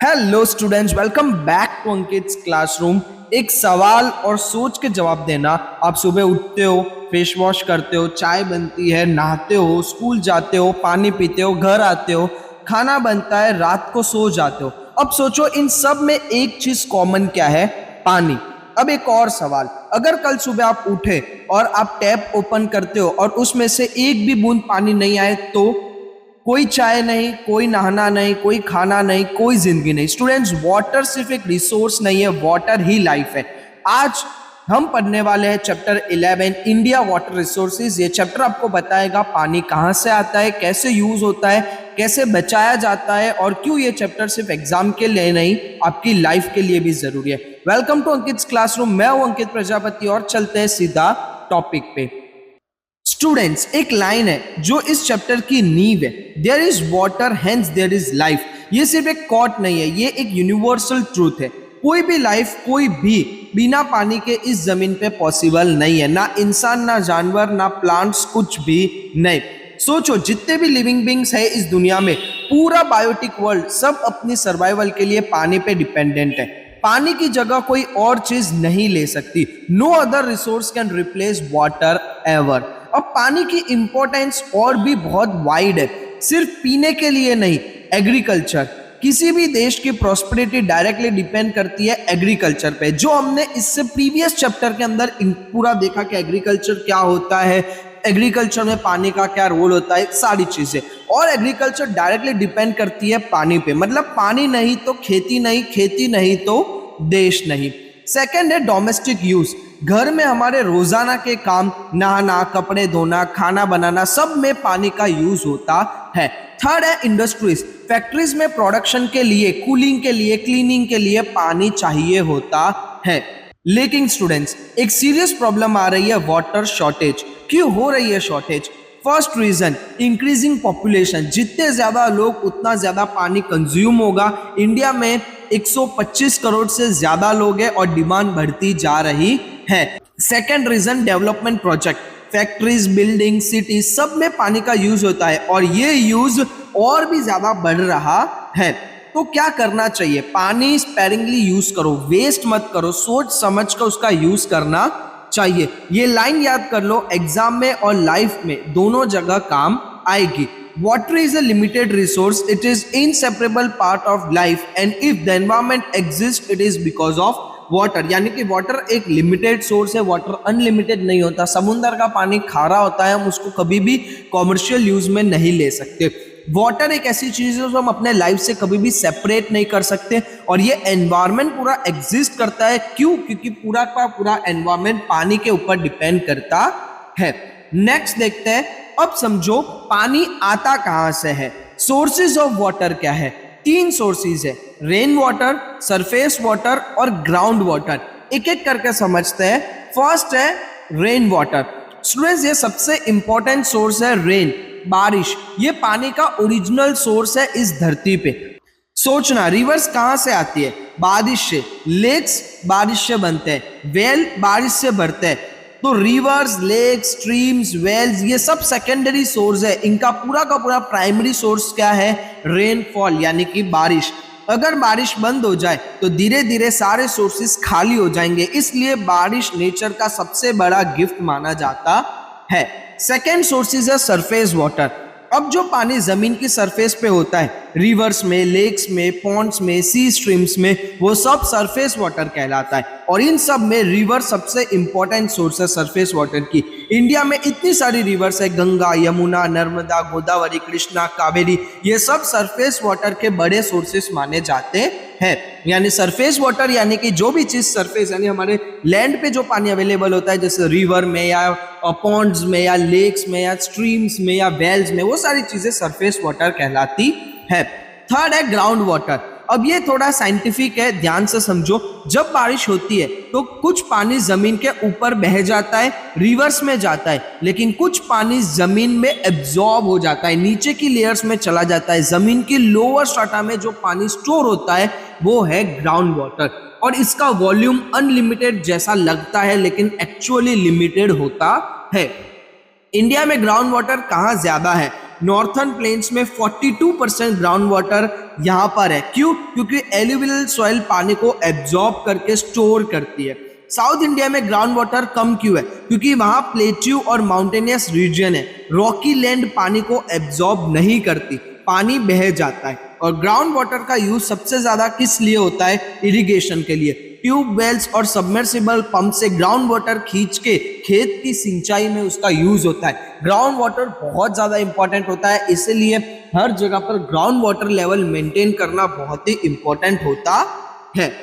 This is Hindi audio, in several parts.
Hello students, welcome back to Ankit's classroom. एक सवाल और सोच के जवाब देना। आप सुबह उठते हो, फेस वॉश करते हो, चाय बनती है, नहाते हो, स्कूल जाते हो, पानी पीते हो, घर आते हो, खाना बनता है, रात को सो जाते हो। अब सोचो इन सब में एक चीज कॉमन क्या है? पानी। अब एक और सवाल, अगर कल सुबह आप उठे और आप टैप ओपन करते हो और उसमें से एक भी बूंद पानी नहीं आए तो? कोई चाय नहीं, कोई नहाना नहीं, कोई खाना नहीं, कोई जिंदगी नहीं। स्टूडेंट्स, वाटर सिर्फ एक रिसोर्स नहीं है, वाटर ही लाइफ है। आज हम पढ़ने वाले हैं चैप्टर 11 इंडिया वाटर रिसोर्सेज। ये चैप्टर आपको बताएगा पानी कहाँ से आता है, कैसे यूज होता है, कैसे बचाया जाता है और क्यों ये चैप्टर सिर्फ एग्जाम के लिए नहीं आपकी लाइफ के लिए भी जरूरी है। Welcome to Ankit classroom. मैं हूं अंकित प्रजापति और चलते हैं सीधा टॉपिक पे। स्टूडेंट्स, एक लाइन है जो इस चैप्टर की नींव है, there is water hence there is life. ये सिर्फ एक कॉट नहीं है, ये एक यूनिवर्सल ट्रूथ है। कोई भी लाइफ, कोई भी बिना पानी के इस जमीन पे पॉसिबल नहीं है। ना इंसान, ना जानवर, ना प्लांट्स, कुछ भी नहीं। सोचो, जितने भी लिविंग बींग्स है इस दुनिया में, पूरा बायोटिक वर्ल्ड, सब अपनी सर्वाइवल के लिए पानी पे डिपेंडेंट है। पानी की जगह कोई और चीज नहीं ले सकती। No other resource can replace water ever. अब पानी की इंपॉर्टेंस और भी बहुत वाइड है, सिर्फ पीने के लिए नहीं। एग्रीकल्चर, किसी भी देश की प्रॉस्पेरिटी डायरेक्टली डिपेंड करती है एग्रीकल्चर पे, जो हमने इससे प्रीवियस चैप्टर के अंदर पूरा देखा कि एग्रीकल्चर क्या होता है, एग्रीकल्चर में पानी का क्या रोल होता है, सारी चीजें। और एग्रीकल्चर डायरेक्टली डिपेंड करती है पानी पे, मतलब पानी नहीं तो खेती नहीं, खेती नहीं तो देश नहीं। सेकंड है डोमेस्टिक यूज, घर में हमारे रोजाना के काम, नहाना, कपड़े धोना, खाना बनाना, सब में पानी का यूज होता है। थर्ड है इंडस्ट्रीज, फैक्ट्रीज में प्रोडक्शन के लिए, कूलिंग के लिए, क्लीनिंग के लिए पानी चाहिए होता है। लेकिन स्टूडेंट्स, एक सीरियस प्रॉब्लम आ रही है, वाटर शॉर्टेज। क्यों हो रही है shortage? First reason, increasing population. जितने ज्यादा लोग उतना ज्यादा पानी कंज्यूम होगा। इंडिया में 125 करोड़ से ज्यादा लोग हैं और डिमांड बढ़ती जा रही है। Second reason, development project, factories, building, city, सब में पानी का यूज होता है और ये यूज और भी ज्यादा बढ़ रहा है। तो क्या करना चाहिए? पानी स्पेरिंगली यूज करो, वेस्ट मत करो, सोच समझ कर उसका यूज करना चाहिए। ये लाइन याद कर लो, एग्जाम में और लाइफ में दोनों जगह काम आएगी। Water is a limited resource. It is inseparable part of life, and if the environment exists, it is because of water. यानी कि वाटर एक लिमिटेड सोर्स है, वाटर अनलिमिटेड नहीं होता। समुद्र का पानी खारा होता है, हम उसको कभी भी कॉमर्शियल यूज में नहीं ले सकते। वाटर एक ऐसी चीज है जो हम अपने लाइफ से कभी भी सेपरेट नहीं कर सकते और ये एनवायरमेंट पूरा एग्जिस्ट करता है। क्यों? क्योंकि पूरा का पूरा एनवायरमेंट पानी के ऊपर डिपेंड करता है। नेक्स्ट देखते हैं। अब समझो पानी आता कहां से है। सोर्सेज ऑफ वाटर क्या है? तीन सोर्सेज है, रेन वाटर, सरफेस वाटर और ग्राउंड वाटर। एक एक करके समझते हैं। फर्स्ट है रेन वाटर। स्टूडेंट्स, ये सबसे इंपॉर्टेंट सोर्स है रेन, बारिश। ये पानी का ओरिजिनल सोर्स है इस धरती पे। सोचना, रिवर्स कहां से आती है? बारिश से। लेक्स बारिश से बनते हैं, वेल बारिश से बढ़ते हैं। तो रिवर्स, लेक्स, स्ट्रीम्स, वेल्स, ये सब सेकेंडरी सोर्स है। इनका पूरा का पूरा प्राइमरी सोर्स क्या है? रेनफॉल, यानी कि बारिश। अगर बारिश बंद हो जाए तो धीरे धीरे सारे सोर्सेस खाली हो जाएंगे, इसलिए बारिश नेचर का सबसे बड़ा गिफ्ट माना जाता है। सेकेंड सोर्सेज है सरफेस वाटर। अब जो पानी जमीन की सरफेस पे होता है, रिवर्स में, लेक्स में, पॉन्ड्स में, सी स्ट्रीम्स में, वो सब सरफेस वाटर कहलाता है। और इन सब में रिवर सबसे इंपॉर्टेंट सोर्स है सरफेस वाटर की। इंडिया में इतनी सारी रिवर्स है, गंगा, यमुना, नर्मदा, गोदावरी, कृष्णा, कावेरी, ये सब सरफेस वाटर के बड़े सोर्सेस माने जाते हैं। यानी सरफेस वाटर यानी कि जो भी चीज सरफेस, यानी हमारे लैंड पे जो पानी अवेलेबल होता है, जैसे रिवर में या पॉन्ड्स में या लेक्स में या स्ट्रीम्स में या वेल्स में, वो सारी चीजें सरफेस वाटर कहलाती है। थर्ड है ग्राउंड वाटर। अब ये थोड़ा साइंटिफिक है, ध्यान से समझो। जब बारिश होती है तो कुछ पानी जमीन के ऊपर बह जाता है, रिवर्स में जाता है, लेकिन कुछ पानी जमीन में एब्जॉर्ब हो जाता है, नीचे की लेयर्स में चला जाता है। जमीन की लोअर स्ट्राटा में जो पानी स्टोर होता है वो है ग्राउंड वाटर। और इसका वॉल्यूम अनलिमिटेड जैसा लगता है, लेकिन एक्चुअली लिमिटेड होता है। इंडिया में ग्राउंड वाटर कहाँ ज्यादा है? नॉर्थर्न प्लेन्स में 42% ग्राउंड वाटर यहाँ पर है। क्यों? क्योंकि एल्यूवियल सॉइल पानी को एब्जॉर्ब करके स्टोर करती है। साउथ इंडिया में ग्राउंड वाटर कम क्यों है? क्योंकि वहां प्लेट्यू और माउंटेनियस रीजन है। रॉकी लैंड पानी को एब्जॉर्ब नहीं करती, पानी बह जाता है। और ग्राउंड वाटर का यूज सबसे ज्यादा किस लिए होता है? इरिगेशन के लिए। ट्यूब वेल्स और सबमर्सिबल पंप से ग्राउंड वाटर खींच के खेत की सिंचाई में उसका यूज होता है। ग्राउंड वाटर बहुत ज्यादा इंपॉर्टेंट होता है, इसीलिए हर जगह पर ग्राउंड वाटर लेवल मेंटेन करना बहुत ही इंपॉर्टेंट होता है।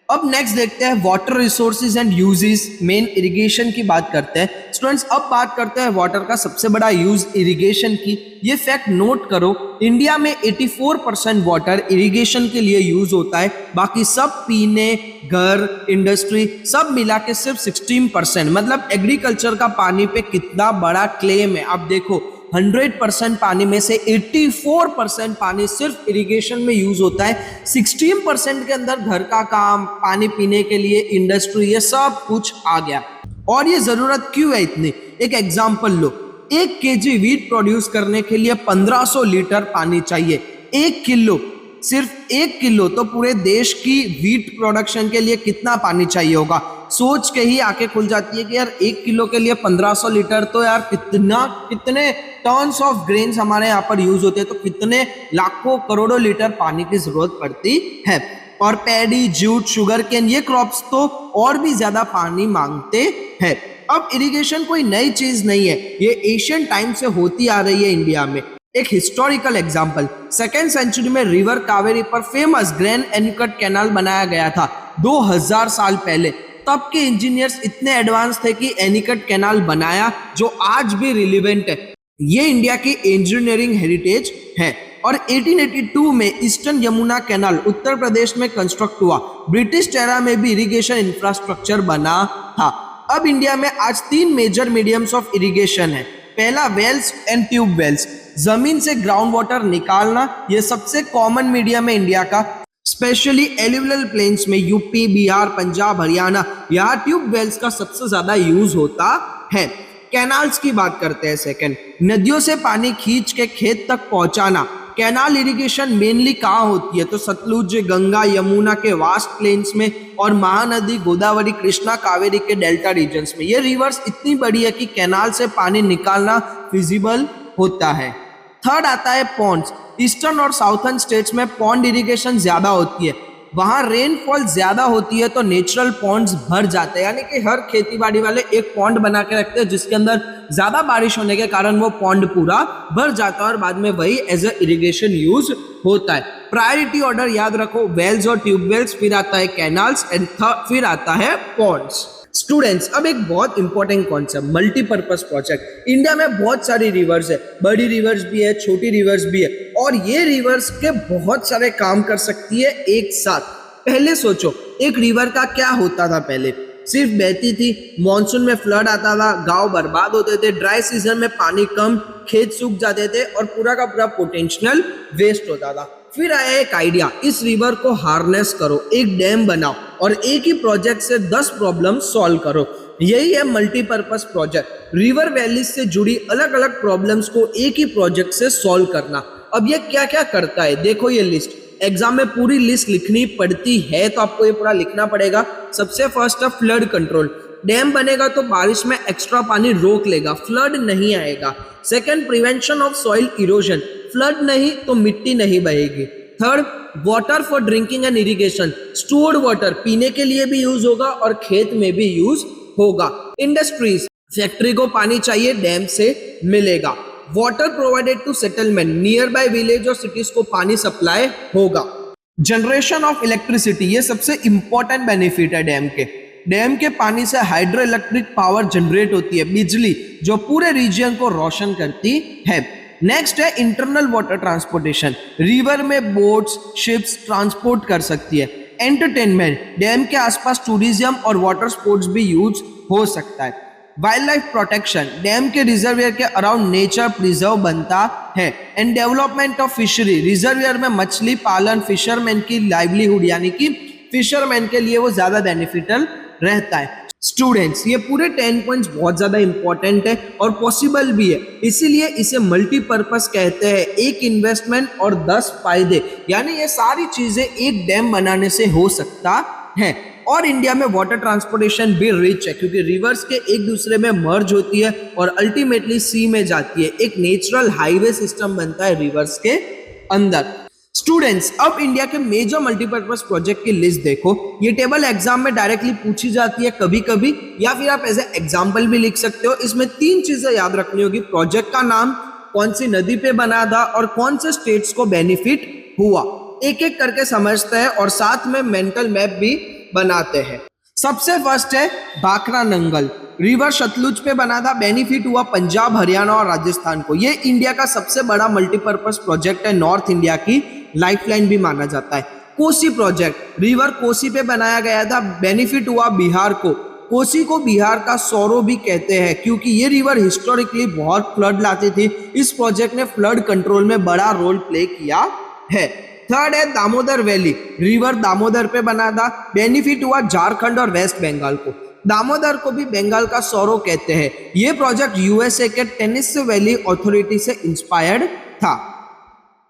अब नेक्स्ट देखते हैं water resources and uses. Main irrigation की बात करते हैं। स्टूडेंट्स, अब बात करते हैं वाटर का सबसे बड़ा यूज इरिगेशन की। ये फैक्ट नोट करो, इंडिया में 84% वाटर इरिगेशन के लिए यूज होता है। बाकी सब पीने, घर, इंडस्ट्री सब मिला के सिर्फ 16%। मतलब एग्रीकल्चर का पानी पे कितना बड़ा क्लेम है। अब देखो, 100% पानी में से 84% पानी सिर्फ इरिगेशन में यूज होता है। 16% के अंदर घर का काम, पानी पीने के लिए, इंडस्ट्री, ये सब कुछ आ गया। और ये जरूरत क्यों है इतनी? एक एग्जांपल लो, 1 kg वीट प्रोड्यूस करने के लिए 1500 लीटर पानी चाहिए। 1 किलो, सिर्फ 1 किलो, तो पूरे देश की वीट प्रोडक्शन के लिए कितना पानी चाहिए होगा? सोच के ही आंखें खुल जाती है कि यार 1 किलो के लिए 1500 लीटर, तो यार कितने टन्स ऑफ ग्रेन्स हमारे यहाँ पर यूज होते हैं, तो कितने लाखों करोड़ों लीटर पानी की जरूरत पड़ती है। और पैडी, जूट, शुगर केन, ये क्रॉप्स तो और भी ज्यादा पानी मांगते हैं। अब इरिगेशन कोई नई चीज नहीं है, ये एशियन टाइम से होती आ रही है इंडिया में। एक हिस्टोरिकल एग्जांपल, 2nd सेंचुरी में रिवर कावेरी पर फेमस ग्रैंड एनीकट कैनाल बनाया गया था 2000 साल पहले। तब के इंजीनियर्स इतने एडवांस थे कि एनीकट कैनाल बनाया, जो आज भी रिलेवेंट है। ये इंडिया की इंजीनियरिंग हेरिटेज है। और 1882 में ईस्टर्न यमुना कैनाल उत्तर प्रदेश में कंस्ट्रक्ट हुआ। ब्रिटिश एरा में भी इरिगेशन इंफ्रास्ट्रक्चर बना था। अब इंडिया में आज 3 मेजर मीडियम्स ऑफ इरिगेशन है। पहला वेल्स एंड ट्यूब वेल्स, जमीन से ग्राउंड वाटर निकालना, ये सबसे कॉमन मीडियम है इंडिया का। स्पेशली एल्यूवियल प्लेन्स में यूपी, बिहार, पंजाब, हरियाणा, यहाँ ट्यूब वेल्स का सबसे ज्यादा यूज होता है। कैनाल्स की बात करते हैं सेकंड, नदियों से पानी खींच के खेत तक पहुंचाना। कैनाल इरिगेशन मेनली कहाँ होती है? तो सतलुज, गंगा, यमुना के वास्ट प्लेन्स में, और महानदी, गोदावरी, कृष्णा, कावेरी के डेल्टा रीजन्स में। ये रिवर्स इतनी बड़ी है कि कैनाल से पानी निकालना फिजिबल होता है। थर्ड आता है पॉन्ड्स। ईस्टर्न और साउथर्न स्टेट्स में पॉन्ड इरिगेशन ज्यादा होती है। वहां रेनफॉल ज्यादा होती है तो नेचुरल पॉन्ड्स भर जाते हैं, यानी कि हर खेती बाड़ी वाले एक पॉन्ड बना के रखते हैं जिसके अंदर ज्यादा बारिश होने के कारण वो पॉन्ड पूरा भर जाता है और बाद में वही एज अ इरिगेशन यूज होता है। प्रायोरिटी ऑर्डर याद रखो, वेल्स और ट्यूबवेल्स, फिर आता है कैनाल्स एंड फिर आता है पॉन्ड्स। स्टूडेंट्स, अब एक बहुत important concept, multipurpose project. India में बहुत सारी रिवर्स है, बड़ी रिवर्स भी है, छोटी रिवर्स भी है, और ये रिवर्स के बहुत सारे काम कर सकती है एक साथ। पहले सोचो, एक रिवर का क्या होता था? पहले सिर्फ बहती थी, मॉनसून में फ्लड आता था, गांव बर्बाद होते थे, ड्राई सीजन में पानी कम, खेत सूख जाते थे और पूरा का पूरा पोटेंशियल वेस्ट होता था। फिर आया एक आइडिया, इस रिवर को हार्नेस करो, एक डैम बनाओ और एक ही प्रोजेक्ट से 10 प्रॉब्लम सॉल्व करो। यही है मल्टीपर्पज प्रोजेक्ट, रिवर वैली से जुड़ी अलग अलग प्रॉब्लम्स को एक ही प्रोजेक्ट से सॉल्व करना। अब ये क्या क्या करता है, देखो ये लिस्ट, एग्जाम में पूरी लिस्ट लिखनी पड़ती है तो आपको ये पूरा लिखना पड़ेगा। सबसे फर्स्ट है फ्लड कंट्रोल, डैम बनेगा तो बारिश में एक्स्ट्रा पानी रोक लेगा, फ्लड नहीं आएगा। Second, prevention of soil erosion, flood नहीं तो मिट्टी नहीं बहेगी। Third, water for drinking and irrigation, stored water पीने के लिए भी यूज होगा और खेत में भी यूज होगा। इंडस्ट्रीज, फैक्ट्री को पानी चाहिए, डैम से मिलेगा। Water provided to settlement, nearby village और सिटीज को पानी सप्लाई होगा। जनरेशन ऑफ इलेक्ट्रिसिटी, ये सबसे इंपॉर्टेंट बेनिफिट है डैम के। डैम के पानी से हाइड्रो इलेक्ट्रिक पावर जनरेट होती है, बिजली जो पूरे रीजन को रोशन करती है। नेक्स्ट है इंटरनल वाटर ट्रांसपोर्टेशन, रिवर में बोट्स, शिप्स ट्रांसपोर्ट कर सकती है। एंटरटेनमेंट, डैम के आसपास टूरिज्म और वाटर स्पोर्ट्स भी यूज हो सकता है। वाइल्ड लाइफ प्रोटेक्शन, डैम के रिजर्वियर के अराउंड नेचर प्रिजर्व बनता है। And development of fishery, reservoir में मछली पालन, फिशरमैन की लाइवलीहुड यानी कि फिशरमैन के लिए वो ज्यादा बेनिफिशियल रहता है। स्टूडेंट्स, ये पूरे 10 पॉइंट्स बहुत ज्यादा इंपॉर्टेंट है और पॉसिबल भी है, इसीलिए इसे मल्टीपर्पस कहते हैं। एक इन्वेस्टमेंट और 10 फायदे, यानी ये सारी चीजें एक डैम बनाने से हो सकता है। और इंडिया में वाटर ट्रांसपोर्टेशन भी रिच है, क्योंकि रिवर्स के एक दूसरे में मर्ज होती है और अल्टीमेटली सी में जाती है। एक नेचुरल हाईवे सिस्टम बनता है रिवर्स के अंदर। स्टूडेंट्स, अब इंडिया के मेजर मल्टीपर्पज प्रोजेक्ट की लिस्ट देखो। ये टेबल एग्जाम में डायरेक्टली पूछी जाती है कभी कभी, या फिर आप एज ए एग्जाम्पल भी लिख सकते हो। इसमें 3 चीजें याद रखनी होगी: प्रोजेक्ट का नाम, कौन सी नदी पे बना था और कौन से स्टेट्स को बेनिफिट हुआ। एक एक करके समझते हैं और साथ में मेंटल मैप भी बनाते हैं। सबसे फर्स्ट है भाखरा नंगल, रिवर सतलुज पे बना था, बेनिफिट हुआ पंजाब, हरियाणा और राजस्थान को। ये इंडिया का सबसे बड़ा मल्टीपर्पज प्रोजेक्ट है, नॉर्थ इंडिया की लाइफलाइन भी माना जाता है। कोसी प्रोजेक्ट, रिवर कोसी पे बनाया गया था, बेनिफिट हुआ बिहार को। कोसी को बिहार का सौरो भी कहते हैं, क्योंकि ये रिवर हिस्टोरिकली बहुत फ्लड लाती थी। इस प्रोजेक्ट ने फ्लड कंट्रोल में बड़ा रोल प्ले किया है। थर्ड है दामोदर वैली, रिवर दामोदर पे बना था, बेनिफिट हुआ झारखंड और वेस्ट बंगाल को। दामोदर को भी बंगाल का सौरो कहते हैं। यह प्रोजेक्ट यूएसए के टेनेसी वैली अथॉरिटी से इंस्पायर्ड था।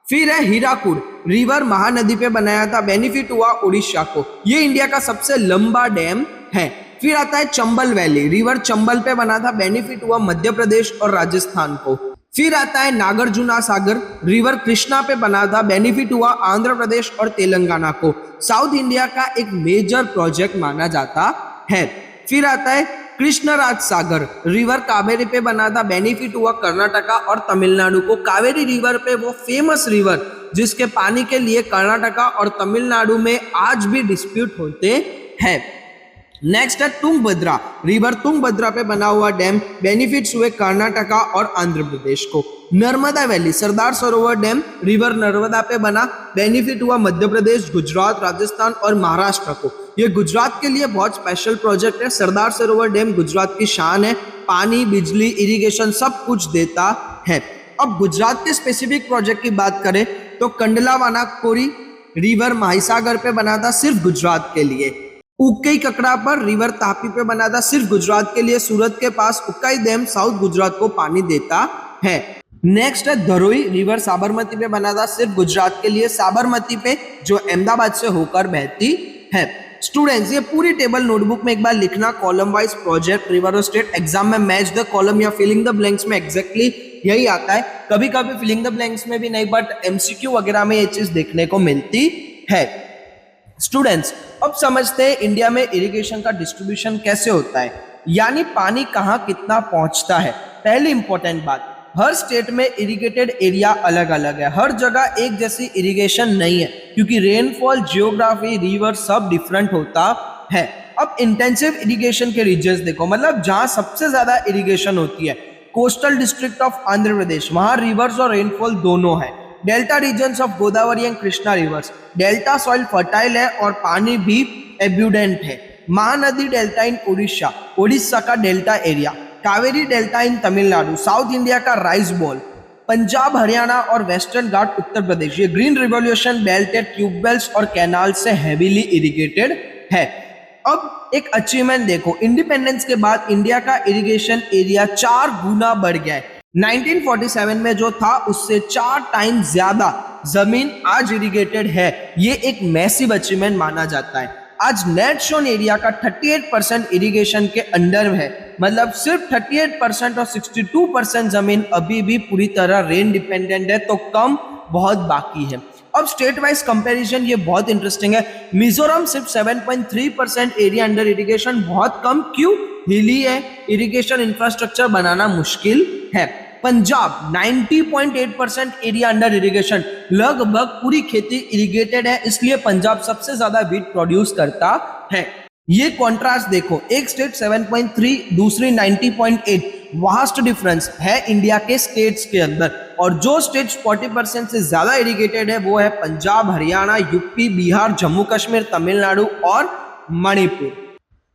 फिर है हीराकुड, रिवर महानदी पे बनाया था, बेनिफिट हुआ उड़ीसा को। ये इंडिया का सबसे लंबा डैम है। फिर आता है चंबल वैली, रिवर चंबल पे बना था, बेनिफिट हुआ मध्य प्रदेश और राजस्थान को। फिर आता है नागार्जुना सागर, रिवर कृष्णा पे बना था, बेनिफिट हुआ आंध्र प्रदेश और तेलंगाना को। साउथ इंडिया का एक मेजर प्रोजेक्ट माना जाता है। फिर आता है कृष्णराज सागर, रिवर कावेरी पे बना था, बेनिफिट हुआ कर्नाटका और तमिलनाडु को। कावेरी रिवर पे वो फेमस रिवर जिसके पानी के लिए कर्नाटका और तमिलनाडु में आज भी डिस्प्यूट होते हैं। नेक्स्ट है तुंगभद्रा, रिवर तुंगभद्रा पे बना हुआ डैम, बेनिफिट्स हुए कर्नाटका और आंध्र प्रदेश को। Narmada valley, Sardar Sarovar dam, river Narmada पे बना, बेनिफिट हुआ मध्य प्रदेश, गुजरात, राजस्थान और महाराष्ट्र को। ये गुजरात के लिए बहुत स्पेशल प्रोजेक्ट है। सरदार सरोवर डैम गुजरात की शान है, पानी, बिजली, इरिगेशन सब कुछ देता है। अब गुजरात के स्पेसिफिक प्रोजेक्ट की बात करें तो कंडला वानाकोरी रिवर महासागर पे बना था, सिर्फ गुजरात के लिए। उक्कई ककड़ा पर रिवर तापी पे बना था, सिर्फ गुजरात के लिए। सूरत के पास उक्काई डैम साउथ गुजरात को पानी देता है। नेक्स्ट है धरोई, रिवर साबरमती पे बना था, सिर्फ गुजरात के लिए। साबरमती पे जो अहमदाबाद से होकर बहती है। स्टूडेंट्स, ये पूरी टेबल नोटबुक में एक बार लिखना, कॉलम वाइज प्रोजेक्ट, रिवर और स्टेट। एग्जाम में मैच द कॉलम या फिलिंग द ब्लैंक्स में एग्जैक्टली यही आता है। कभी कभी फिलिंग द ब्लैंक्स में भी नहीं, बट एमसीक्यू वगैरह में ये चीज देखने को मिलती है। स्टूडेंट्स, अब समझते हैं इंडिया में इरिगेशन का डिस्ट्रीब्यूशन कैसे होता है, यानी पानी कहाँ कितना पहुंचता है। पहली इंपॉर्टेंट बात, हर स्टेट में इरिगेटेड एरिया अलग अलग है, हर जगह एक जैसी इरिगेशन नहीं है, क्योंकि रेनफॉल, जियोग्राफी, रिवर सब डिफरेंट होता है। अब इंटेंसिव इरिगेशन के रीजन्स देखो, मतलब जहां सबसे ज्यादा इरिगेशन होती है। Coastal district of Andhra Pradesh, वहां रिवर्स और रेनफॉल दोनों है। Delta regions of Godavari and Krishna rivers, delta soil fertile है और पानी भी एब्यूडेंट है। महानदी डेल्टा इन उड़ीसा, उड़ीसा का delta area. Kaveri delta in Tamil Nadu, South India का राइस बॉल। पंजाब, हरियाणा और वेस्टर्न घाट उत्तर प्रदेश, ये ग्रीन रिवोल्यूशन बेल्ट है, ट्यूबवेल्स और कैनाल से हेवीली इरिगेटेड है। अब एक अचीवमेंट देखो, इंडिपेंडेंस के बाद इंडिया का इरिगेशन एरिया 4 गुना बढ़ गया है। 1947 में जो था उससे 4 टाइम ज्यादा जमीन आज इरिगेटेड है। ये एक मैसिव अचीवमेंट माना जाता है। आज नेट शोन एरिया का 38% इरिगेशन के अंडर है, मतलब सिर्फ 38% और 62% जमीन अभी भी पूरी तरह रेन डिपेंडेंट है, तो कम बहुत बाकी है। अब स्टेट वाइज कंपैरिजन ये बहुत इंटरेस्टिंग है। मिजोरम सिर्फ 7.3% एरिया अंडर इरिगेशन, बहुत कम। क्यों? हिली है, इरिगेशन इंफ्रास्ट्रक्चर बनाना मुश्किल है। पंजाब 90.8% एरिया अंडर इरिगेशन, लगभग पूरी खेती इरिगेटेड है, इसलिए पंजाब सबसे ज्यादा व्हीट प्रोड्यूस करता है। ये कॉन्ट्रास्ट देखो, एक स्टेट 7.3, दूसरी 90.8, वास्ट डिफरेंस है इंडिया के स्टेट्स के अंदर। और जो स्टेट्स 40% से ज्यादा इरिगेटेड है वो है पंजाब, हरियाणा, यूपी, बिहार, जम्मू कश्मीर, तमिलनाडु और मणिपुर।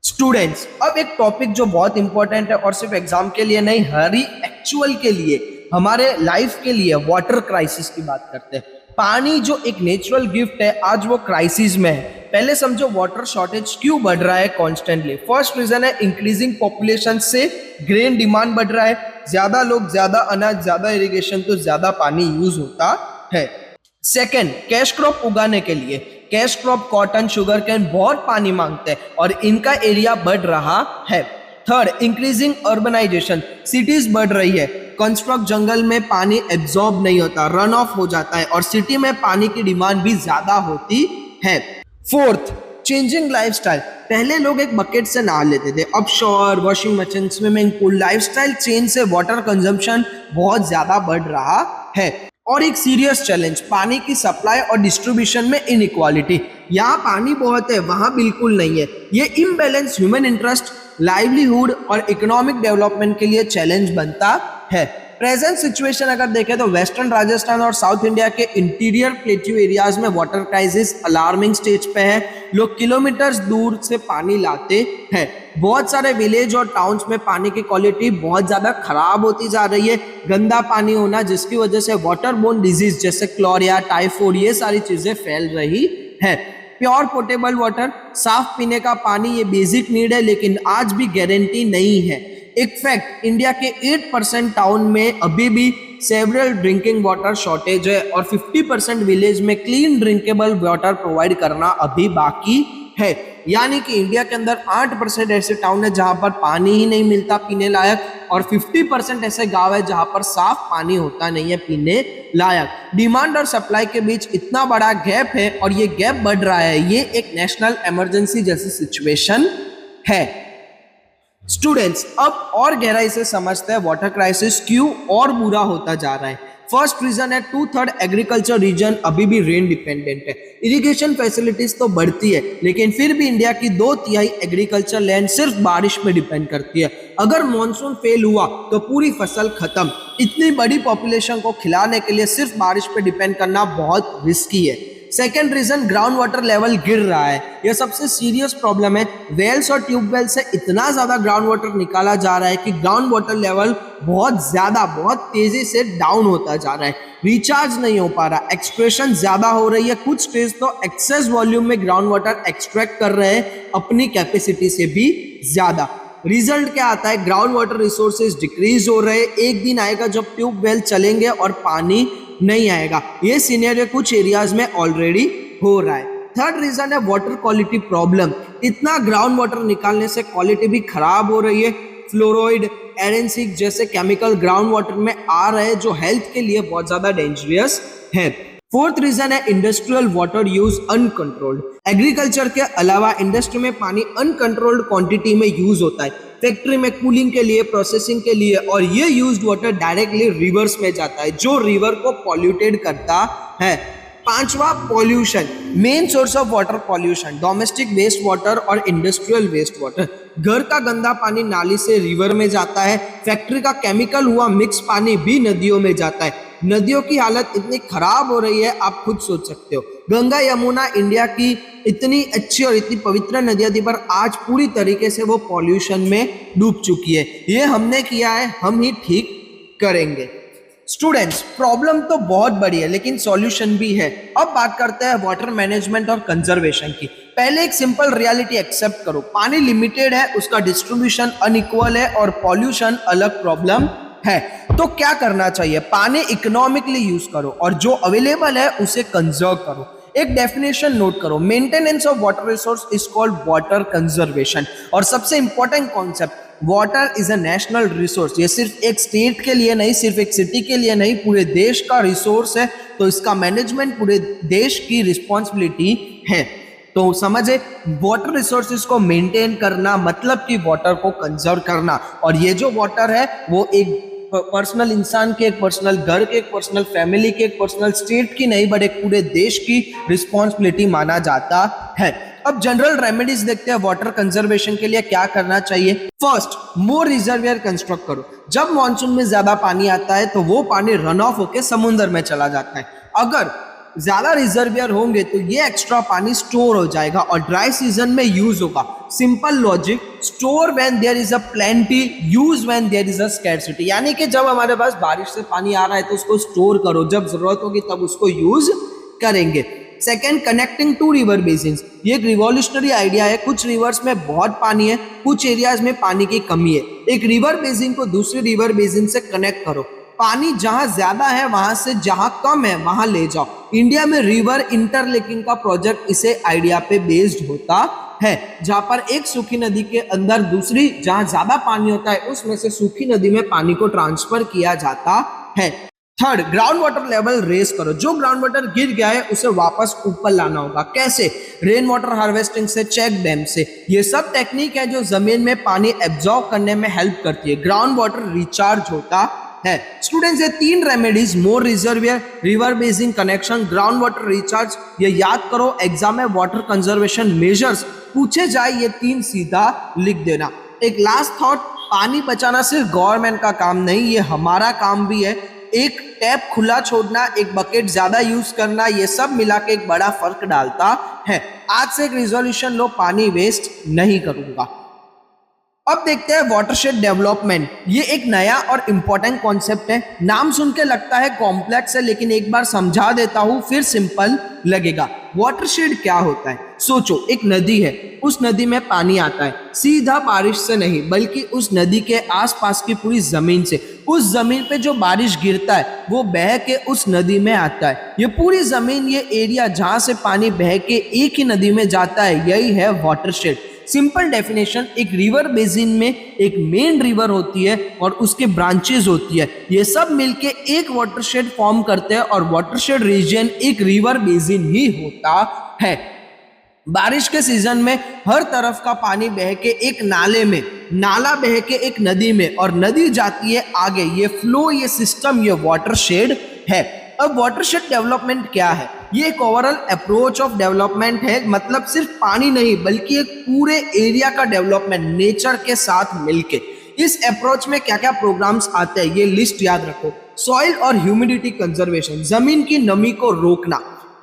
स्टूडेंट्स, अब एक टॉपिक जो बहुत इंपॉर्टेंट है और सिर्फ एग्जाम के लिए नहीं, हर एक्चुअल के लिए, हमारे लाइफ के लिए, वाटर क्राइसिस की बात करते हैं। पानी जो एक नेचुरल गिफ्ट है, आज वो क्राइसिस में है। पहले समझो वाटर शॉर्टेज क्यों बढ़ रहा है कॉन्स्टेंटली। फर्स्ट रीजन है इंक्रीजिंग पॉपुलेशन से ग्रेन डिमांड बढ़ रहा है, ज्यादा लोग, ज्यादा अनाज, ज्यादा इरिगेशन, तो ज्यादा पानी यूज होता है। सेकेंड, कैश क्रॉप उगाने के लिए, cash crop cotton, sugar cane बहुत पानी मांगते हैं और इनका एरिया बढ़ रहा है। थर्ड, इंक्रीजिंग अर्बनाइजेशन, सिटीज बढ़ रही है, कंस्ट्रक्ट जंगल में पानी एब्जॉर्ब नहीं होता, रन ऑफ हो जाता है और सिटी में पानी की डिमांड भी ज्यादा होती है। फोर्थ, चेंजिंग लाइफस्टाइल, पहले लोग एक बकेट से नहा लेते थे, अब shower, washing machine, swimming pool, lifestyle change से वाटर कंजम्पशन बहुत ज्यादा बढ़ रहा है। और एक सीरियस चैलेंज, पानी की सप्लाई और डिस्ट्रीब्यूशन में इनइक्वालिटी, यहाँ पानी बहुत है, वहां बिल्कुल नहीं है। ये इम्बैलेंस ह्यूमन इंटरेस्ट, लाइवलीहुड और इकोनॉमिक डेवलपमेंट के लिए चैलेंज बनता है। प्रेजेंट सिचुएशन अगर देखें तो वेस्टर्न राजस्थान और साउथ इंडिया के इंटीरियर प्लेट्यू एरियाज में वाटर क्राइसिस अलार्मिंग स्टेज पे है। लोग किलोमीटर्स दूर से पानी लाते हैं। बहुत सारे विलेज और टाउन्स में पानी की क्वालिटी बहुत ज्यादा खराब होती जा रही है। गंदा पानी होना जिसकी वजह से वाटरबोर्न डिजीज जैसे क्लोरिया, टाइफाइड, ये सारी चीजें फैल रही है। प्योर पोर्टेबल वाटर, साफ पीने का पानी, ये बेसिक नीड है, लेकिन आज भी गारंटी नहीं है। एक फैक्ट, इंडिया के 8% टाउन में अभी भी सेवरल ड्रिंकिंग वाटर शॉर्टेज है और 50% विलेज में क्लीन ड्रिंकेबल वाटर प्रोवाइड करना अभी बाकी है। यानी कि इंडिया के अंदर 8% ऐसे टाउन है जहां पर पानी ही नहीं मिलता पीने लायक और 50% ऐसे गांव है जहां पर साफ पानी होता नहीं है पीने लायक। डिमांड और सप्लाई के बीच इतना बड़ा गैप है और ये गैप बढ़ रहा है। ये एक नेशनल इमरजेंसी जैसी सिचुएशन है। स्टूडेंट्स, अब और गहराई से समझते हैं वाटर क्राइसिस क्यों और बुरा होता जा रहा है। फर्स्ट रीजन है 2/3 एग्रीकल्चर रीजन अभी भी रेन डिपेंडेंट है। इरिगेशन फैसिलिटीज तो बढ़ती है लेकिन फिर भी इंडिया की 2/3 एग्रीकल्चर लैंड सिर्फ बारिश पे डिपेंड करती है। अगर मॉनसून फेल हुआ तो पूरी फसल खत्म। इतनी बड़ी पॉपुलेशन को खिलाने के लिए सिर्फ बारिश पे डिपेंड करना बहुत रिस्की है। Second reason, ground water level गिर रहा है। यह सबसे सीरियस प्रॉब्लम है। वेल्स और ट्यूबवेल से इतना ज्यादा ग्राउंड वाटर निकाला जा रहा है कि ग्राउंड वाटर लेवल बहुत तेजी से डाउन होता जा रहा है। रिचार्ज नहीं हो पा रहा, एक्सट्रैक्शन ज्यादा हो रही है। कुछ स्टेट्स तो एक्सेस वॉल्यूम में ग्राउंड वाटर एक्सट्रैक्ट कर रहे हैं अपनी कैपेसिटी से भी ज्यादा। रिजल्ट क्या आता है, ग्राउंड वाटर रिसोर्सेज डिक्रीज हो रहे हैं। एक दिन आएगा जब ट्यूबवेल चलेंगे और पानी नहीं आएगा। ये सिनेरियो कुछ एरियाज में ऑलरेडी हो रहा है। थर्ड रीजन है वाटर क्वालिटी प्रॉब्लम। इतना ग्राउंड वाटर निकालने से क्वालिटी भी खराब हो रही है। फ्लोराइड, एरेंसिक जैसे केमिकल ग्राउंड वाटर में आ रहे हैं जो हेल्थ के लिए बहुत ज्यादा डेंजरस है। फोर्थ रीजन है industrial water use uncontrolled. Agriculture के अलावा इंडस्ट्री में पानी अनकंट्रोल्ड क्वांटिटी में यूज होता है। फैक्ट्री में कूलिंग के लिए, प्रोसेसिंग के लिए, और ये यूज्ड वाटर डायरेक्टली रिवर्स में जाता है जो रिवर को पॉल्यूटेड करता है। पांचवा, pollution. Main source of water pollution, domestic waste water और इंडस्ट्रियल वेस्ट वाटर। घर का गंदा पानी नाली से रिवर में जाता है। फैक्ट्री का केमिकल हुआ मिक्स पानी भी नदियों में जाता है। नदियों की हालत इतनी खराब हो रही है आप खुद सोच सकते हो। गंगा यमुना इंडिया की इतनी अच्छी और इतनी पवित्र नदियां थी पर आज पूरी तरीके से वो पॉल्यूशन में डूब चुकी है। ये हमने किया है, हम ही ठीक करेंगे। स्टूडेंट्स, प्रॉब्लम तो बहुत बड़ी है लेकिन सॉल्यूशन भी है। अब बात करते हैं वाटर मैनेजमेंट और कंजर्वेशन की। पहले एक सिंपल रियलिटी एक्सेप्ट करो, पानी लिमिटेड है, उसका डिस्ट्रीब्यूशन अनइक्वल है और पॉल्यूशन अलग प्रॉब्लम है। तो क्या करना चाहिए, पानी इकोनॉमिकली यूज करो और जो अवेलेबल है उसे कंजर्व करो। एक डेफिनेशन नोट करो, maintenance of water resource is called water conservation. और सबसे important concept, water is a national resource. ये सिर्फ एक स्टेट के लिए नहीं, सिर्फ एक सिटी के लिए नहीं, पूरे देश का रिसोर्स है। तो इसका मैनेजमेंट पूरे देश की रिस्पॉन्सिबिलिटी है। तो समझे, वाटर रिसोर्सेज को मेंटेन करना मतलब कि वाटर को कंजर्व करना। और ये जो वाटर है वो एक पर्सनल इंसान के, एक पर्सनल घर के, एक पर्सनल फैमिली के, एक पर्सनल स्टेट की नहीं बट एक पूरे देश की रिस्पॉन्सिबिलिटी माना जाता है। अब जनरल रेमेडीज देखते हैं वाटर कंजर्वेशन के लिए क्या करना चाहिए। फर्स्ट, मोर रिजर्वियर कंस्ट्रक्ट करो। जब मॉनसून में ज्यादा पानी आता है तो वो पानी रन ऑफ होकर समुद्र में चला जाता है। अगर ज्यादा रिजर्वियर होंगे तो ये एक्स्ट्रा पानी स्टोर हो जाएगा और ड्राई सीजन में यूज होगा। Simple logic, store when there is a plenty, use when there is a scarcity. यानी कि जब हमारे पास बारिश से पानी आ रहा है तो उसको स्टोर करो, जब जरूरत होगी तब उसको यूज करेंगे। Second, connecting to river basins, ये एक रिवॉल्यूशनरी आइडिया है। कुछ रिवर्स में बहुत पानी है, कुछ एरियाज में पानी की कमी है, एक रिवर बेसिन को दूसरी रिवर बेसिन से कनेक्ट करो, पानी जहां ज्यादा है वहां से जहां कम है वहां ले जाओ। इंडिया में रिवर इंटरलिंकिंग का प्रोजेक्ट इसे आइडिया पे बेस्ड होता है, जहां पर एक सूखी नदी के अंदर दूसरी जहां ज्यादा पानी होता है उसमें से सूखी नदी में पानी को ट्रांसफर किया जाता है। Third, ground water level raise करो, जो ग्राउंड वाटर गिर गया है उसे वापस ऊपर लाना होगा। कैसे? रेन वाटर हार्वेस्टिंग से, चेक डैम से। ये सब टेक्निक है जो जमीन में पानी एब्जॉर्ब करने में हेल्प करती है, ग्राउंड वाटर रिचार्ज होता है। स्टूडेंट्स, ये 3 remedies, more reservoir, river basin connection, ground water recharge, ये याद करो। एग्जाम में वाटर कंजर्वेशन मेजर्स पूछे जाए ये 3 सीधा लिख देना। एक लास्ट थॉट, पानी बचाना सिर्फ गवर्नमेंट का काम नहीं, ये हमारा काम भी है। एक टैप खुला छोड़ना, एक बकेट ज्यादा यूज करना, ये सब मिला के एक बड़ा फर्क डालता है। आज से एक रिजोल्यूशन लो, पानी वेस्ट नहीं करूंगा। अब देखते हैं वाटरशेड डेवलपमेंट। ये एक नया और इंपॉर्टेंट कॉन्सेप्ट है। नाम सुन के लगता है कॉम्प्लेक्स है, लेकिन एक बार समझा देता हूं फिर सिंपल लगेगा। वाटरशेड क्या होता है? सोचो, एक नदी है, उस नदी में पानी आता है, सीधा बारिश से नहीं बल्कि उस नदी के आसपास की पूरी जमीन से। उस जमीन पे जो बारिश गिरता है वो बह के उस नदी में आता है। ये पूरी जमीन, ये एरिया जहां से पानी बह के एक ही नदी में जाता है, यही है वाटरशेड। सिंपल डेफिनेशन, एक रिवर बेसिन में एक मेन रिवर होती है और उसके ब्रांचेस होती है, ये सब मिलके एक वाटरशेड फॉर्म करते हैं और वाटरशेड रीजन एक रिवर बेसिन ही होता है। बारिश के सीजन में हर तरफ का पानी बह के एक नाले में, नाला बह के एक नदी में और नदी जाती है आगे। ये फ्लो, ये सिस्टम, ये वाटरशेड है। अब वाटरशेड डेवलपमेंट क्या है? ये एक ओवरऑल अप्रोच ऑफ डेवलपमेंट है, मतलब सिर्फ पानी नहीं बल्कि एक पूरे एरिया का डेवलपमेंट नेचर के साथ मिलके। इस अप्रोच में क्या क्या प्रोग्राम्स आते हैं ये लिस्ट याद रखो। सॉइल और ह्यूमिडिटी कंजर्वेशन, जमीन की नमी को रोकना।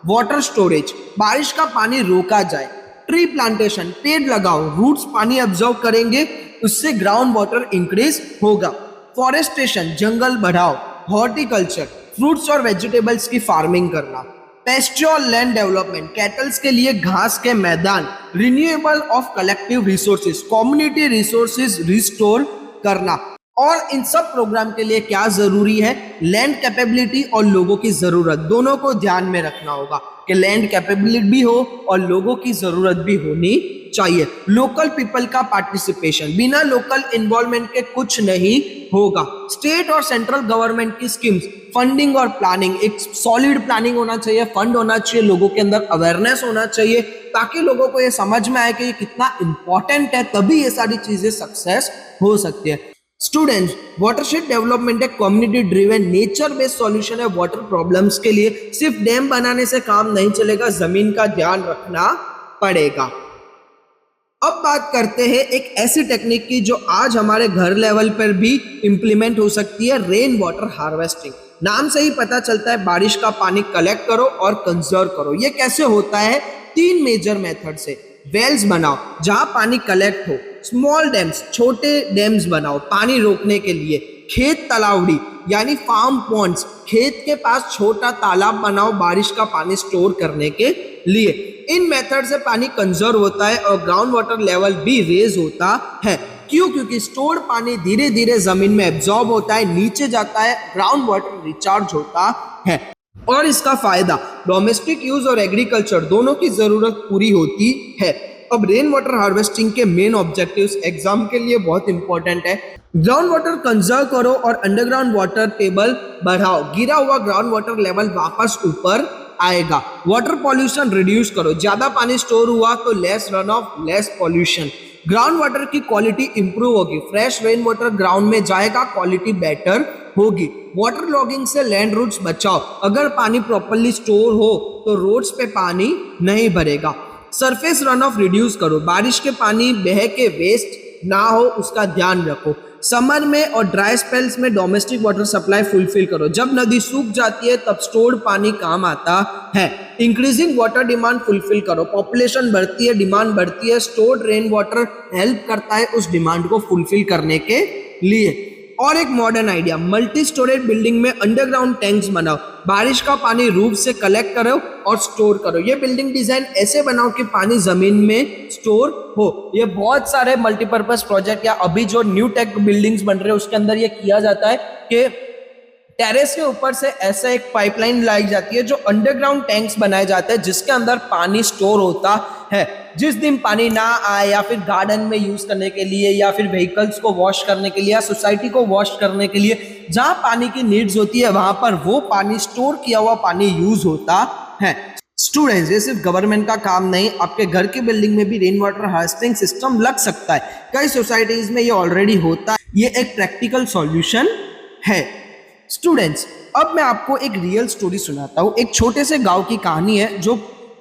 वाटर स्टोरेज, बारिश का पानी रोका जाए। ट्री प्लांटेशन, पेड़ लगाओ, रूट्स पानी एब्जॉर्ब करेंगे, उससे ग्राउंड वाटर इंक्रीज होगा। फॉरेस्टेशन, जंगल बढ़ाओ। हॉर्टिकल्चर, फ्रूट्स और वेजिटेबल्स की फार्मिंग करना। पेस्ट्योर लैंड डेवलपमेंट, कैटल्स के लिए घास के मैदान। Renewable of collective resources, community resources restore करना। और इन सब प्रोग्राम के लिए क्या जरूरी है? लैंड कैपेबिलिटी और लोगों की जरूरत, दोनों को ध्यान में रखना होगा कि लैंड कैपेबिलिटी भी हो और लोगों की जरूरत भी होनी चाहिए। लोकल पीपल का पार्टिसिपेशन, बिना लोकल इन्वॉल्वमेंट के कुछ नहीं होगा। स्टेट और सेंट्रल गवर्नमेंट की स्कीम्स, फंडिंग और प्लानिंग, एक सॉलिड प्लानिंग होना चाहिए, फंड होना चाहिए, लोगों के अंदर अवेयरनेस होना चाहिए ताकि लोगों को ये समझ में आए कि ये कितना इंपॉर्टेंट है, तभी ये सारी चीजें सक्सेस हो सकती है। स्टूडेंट्स, वाटरशेड डेवलपमेंट एक community driven nature based solution है वाटर प्रॉब्लम्स के लिए। सिर्फ डैम बनाने से काम नहीं चलेगा, जमीन का ध्यान रखना पड़ेगा। अब बात करते हैं एक ऐसी टेक्निक की जो आज हमारे घर लेवल पर भी इंप्लीमेंट हो सकती है, रेन वाटर हार्वेस्टिंग। नाम से ही पता चलता है बारिश का पानी कलेक्ट करो और कंजर्व करो। ये कैसे होता है? 3 मेजर मेथड से। वेल्स बनाओ जहां पानी कलेक्ट हो। स्मॉल डैम्स, छोटे डैम्स बनाओ पानी रोकने के लिए। खेत तालावड़ी यानी फार्म पॉन्ड्स, खेत के पास छोटा तालाब बनाओ बारिश का पानी स्टोर करने के लिए। इन मेथड से पानी कंजर्व होता है और ग्राउंड वाटर लेवल भी रेज होता है। क्यों? क्योंकि स्टोर्ड पानी धीरे धीरे जमीन में एब्जॉर्ब होता है, नीचे जाता है, ग्राउंड वाटर रिचार्ज होता है। और इसका फायदा डोमेस्टिक यूज और एग्रीकल्चर दोनों की जरूरत पूरी होती है। अब रेन वाटर हार्वेस्टिंग के मेन ऑब्जेक्टिव्स एग्जाम के लिए बहुत इंपॉर्टेंट है। ग्राउंड वाटर कंजर्व करो और अंडरग्राउंड वाटर टेबल बढ़ाओ, गिरा हुआ ग्राउंड वाटर लेवल वापस ऊपर आएगा। वाटर पॉल्यूशन रिड्यूस करो, ज्यादा पानी स्टोर हुआ तो less run of, less pollution. Ground water की क्वालिटी इंप्रूव होगी, फ्रेश रेन वाटर ग्राउंड में जाएगा, क्वालिटी बेटर होगी। वाटर लॉगिंग से लैंड रूट्स बचाओ, अगर पानी प्रॉपर्ली स्टोर हो तो रोड्स पे पानी नहीं भरेगा। सरफेस रन ऑफ रिड्यूस करो, बारिश के पानी बह के वेस्ट ना हो उसका ध्यान रखो। समर में और ड्राई स्पेल्स में डोमेस्टिक वाटर सप्लाई फुलफिल करो, जब नदी सूख जाती है तब स्टोर्ड पानी काम आता है। इंक्रीजिंग वाटर डिमांड फुलफिल करो, पॉपुलेशन बढ़ती है, डिमांड बढ़ती है, स्टोर्ड रेन वाटर हेल्प करता है उस डिमांड को फुलफिल करने के लिए। और एक modern idea, multi storage building में अंडरग्राउंड टैंक्स बनाओ, बारिश का पानी रूफ से कलेक्ट करो और स्टोर करो। ये बिल्डिंग डिजाइन ऐसे बनाओ कि पानी जमीन में स्टोर हो। ये बहुत सारे मल्टीपर्पज प्रोजेक्ट या अभी जो न्यू टेक बिल्डिंग्स बन रहे हैं उसके अंदर ये किया जाता है कि टेरेस के ऊपर से ऐसा एक पाइपलाइन लाई जाती है जो अंडरग्राउंड टैंक्स बनाए जाते हैं जिसके अंदर पानी स्टोर होता है। जिस दिन पानी ना आए या फिर गार्डन में यूज करने के लिए या फिर व्हीकल्स को वॉश करने के लिए या सोसाइटी को वॉश करने के लिए जहां पानी की नीड्स होती है वहां पर वो पानी स्टोर किया हुआ पानी यूज होता है। स्टूडेंट्स, ये सिर्फ गवर्नमेंट का काम नहीं, आपके घर की बिल्डिंग में भी रेन वाटर हार्वेस्टिंग सिस्टम लग सकता है। कई सोसाइटीज में ये ऑलरेडी होता है। ये एक प्रैक्टिकल सॉल्यूशन है। स्टूडेंट्स, अब मैं आपको एक रियल स्टोरी सुनाता हूँ। एक छोटे से गांव की कहानी है जो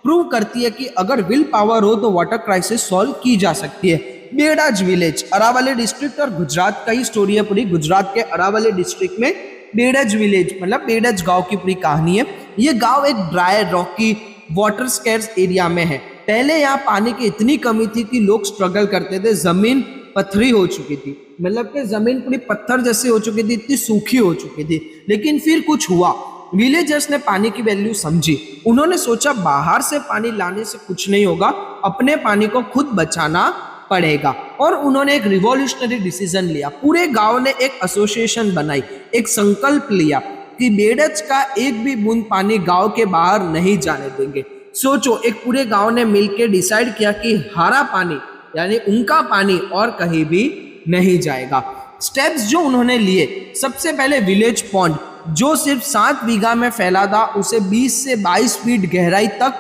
प्रूव करती है कि अगर विल पावर हो तो वाटर क्राइसिस सॉल्व की जा सकती है। बेड़ाज विलेज, अरावली डिस्ट्रिक्ट और गुजरात का ही स्टोरी है। पूरी गुजरात के अरावली डिस्ट्रिक्ट में बेड़ाज विलेज मतलब बेड़ाज गांव की पूरी कहानी है। ये गांव एक dry Rocky water scarce area में है। पहले यहाँ पानी की इतनी कमी थी कि लोग स्ट्रगल करते थे। जमीन पथरी हो चुकी थी, मतलब कि जमीन पूरी पत्थर जैसी हो चुकी थी, इतनी सूखी हो चुकी थी। लेकिन फिर कुछ हुआ, विलेजर्स ने पानी की वैल्यू समझी। उन्होंने सोचा बाहर से पानी लाने से कुछ नहीं होगा, अपने पानी को खुद बचाना पड़ेगा। और उन्होंने एक रिवॉल्यूशनरी डिसीजन लिया। पूरे गांव ने एक एसोसिएशन बनाई, एक संकल्प लिया कि बेड़ज का एक भी बूंद पानी गांव के बाहर नहीं जाने देंगे। सोचो, एक पूरे गांव ने मिलकर डिसाइड किया कि हरा पानी यानी उनका पानी और कहीं भी नहीं जाएगा। स्टेप्स जो उन्होंने लिए, सबसे पहले विलेज पॉन्ड जो सिर्फ 7 बीघा में फैला था उसे 20 से 22 फीट गहराई तक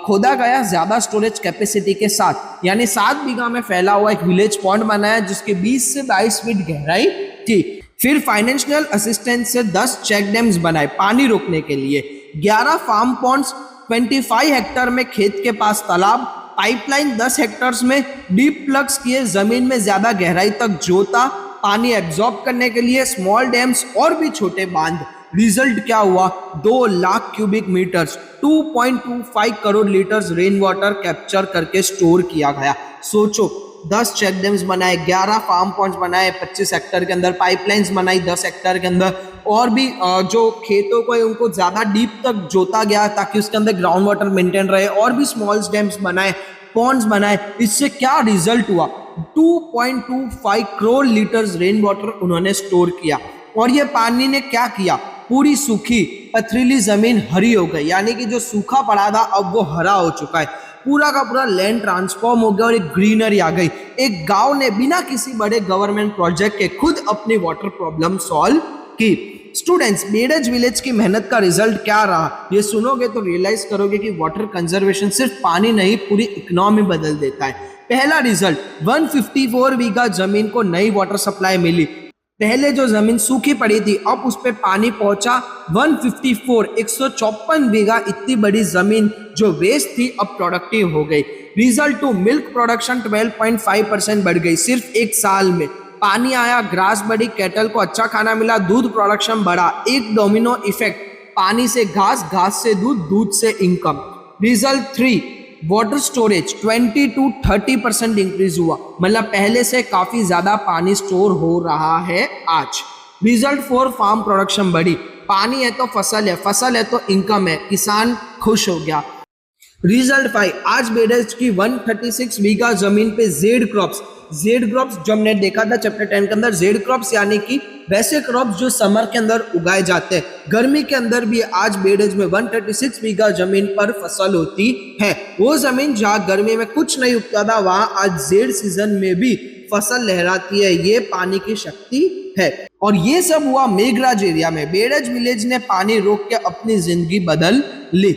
खोदा गया, ज्यादा स्टोरेज कैपेसिटी के साथ। यानी 7 बीघा में फैला हुआ एक विलेज पॉन्ड बनाया जिसके 20 से 22 फीट गहराई थी। फिर फाइनेंशियल असिस्टेंस से 10 चेक डैम्स बनाए पानी रोकने के लिए, 11 फार्म पॉन्ड्स, 25 हेक्टर में खेत के पास तालाब, पाइपलाइन 10 हेक्टर्स में डीप प्लग्स किए, जमीन में ज्यादा गहराई तक जोता पानी एब्जॉर्ब करने के लिए, स्मॉल डैम्स और भी छोटे बांध। रिजल्ट क्या हुआ? 2 lakh cubic metres 2.25 crore litres rain water capture करके स्टोर किया गया। सोचो, 10 चेक डैम्स बनाए, 11 फार्म पॉन्ड्स बनाए 25 हेक्टर के अंदर, पाइपलाइंस बनाई 10 हेक्टर के अंदर, और भी जो खेतों को है उनको ज्यादा डीप तक जोता गया ताकि उसके अंदर ग्राउंड वाटर मेंटेन रहे, और भी स्मॉल डैम्स बनाए, पॉन्ड्स बनाए। इससे क्या रिजल्ट हुआ? 2.25 करोड़ लीटर्स रेन वाटर उन्होंने स्टोर किया। और ये पानी ने क्या किया? पूरी सूखी पथरीली जमीन हरी हो गई, यानी कि जो सूखा पड़ा था अब वो हरा हो चुका है। पूरा का पूरा लैंड ट्रांसफॉर्म हो गया और एक ग्रीनरी आ गई। एक गांव ने बिना किसी बड़े गवर्नमेंट प्रोजेक्ट के खुद अपनी वाटर प्रॉब्लम सॉल्व की। स्टूडेंट्स, बेड़ज विलेज की मेहनत का रिजल्ट क्या रहा? ये सुनोगे तो रियलाइज करोगे कि वाटर कंजर्वेशन सिर्फ पानी नहीं, पूरी इकोनॉमी बदल देता है। पहला रिजल्ट, 154 बीघा जमीन को नई वाटर सप्लाई मिली। पहले जो जमीन सूखी पड़ी थी अब उस पे पानी पहुंचा 154, 154 बीघा इतनी बड़ी जमीन जो वेस्ट थी अब प्रोडक्टिव हो गई। रिजल्ट 2, मिल्क प्रोडक्शन 12.5% बढ़ गई सिर्फ एक साल में। पानी आया, ग्रास बढ़ी, कैटल को अच्छा खाना मिला, दूध प्रोडक्शन बढ़ा। एक डोमिनो इफेक्ट, पानी से घास, घास से दूध, दूध से income. Result 3, water storage 20 to 30% increase हुआ, मतलब पहले से काफी ज्यादा पानी स्टोर हो रहा है आज। रिजल्ट 4, फार्म प्रोडक्शन बढ़ी, पानी है तो फसल है, फसल है तो इनकम है, किसान खुश हो गया। रिजल्ट 5, आज बेड़ज की 136 बीघा जमीन पे जेड क्रॉप्स जो हमने देखा था चैप्टर 10 के अंदर, जेड क्रॉप्स यानी कि वैसे क्रॉप्स जो समर के अंदर उगाए जाते हैं, गर्मी के अंदर भी आज बेड़ज में 136 बीघा जमीन पर फसल होती है। वो जमीन जहाँ गर्मी में कुछ नहीं उगता था वहां आज जेड सीजन में भी फसल लहराती है। ये पानी की शक्ति है। और ये सब हुआ मेघराज एरिया में। बेड़ज विलेज ने पानी रोक के अपनी जिंदगी बदल ली।